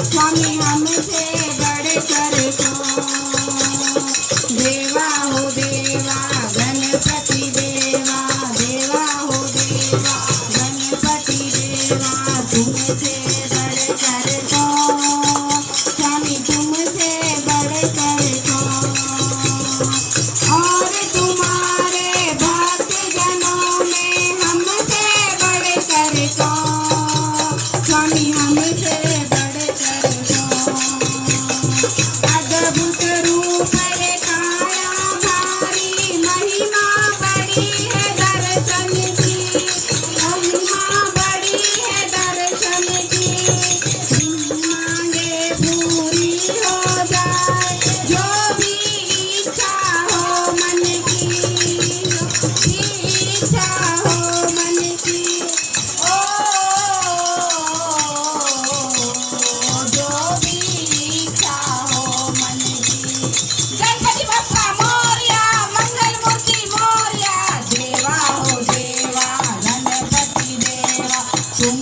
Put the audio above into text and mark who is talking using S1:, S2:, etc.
S1: स्वामी हमसे बढ़कर देवा हो देवा गणपति देवा, देवा हो देवा गणपति देवा, तुमसे बढ़कर स्वामी तुमसे बढ़कर और तुम्हारे भक्त जनों में हमसे बढ़कर स्वामी हमसे अद्भुत रूप काया भारी महिमा बड़ी है दर्शन की, महिमा बड़ी है दर्शन की। मांगे पूरी हो जाए जो भी इच्छा हो मन की, इच्छा हो मन की। ओ जो भी इच्छा हो मन की। गणपति बप्पा मोरया, मंगल मूर्ति मोरया, देवा हो देवा गणपति देवा, तुम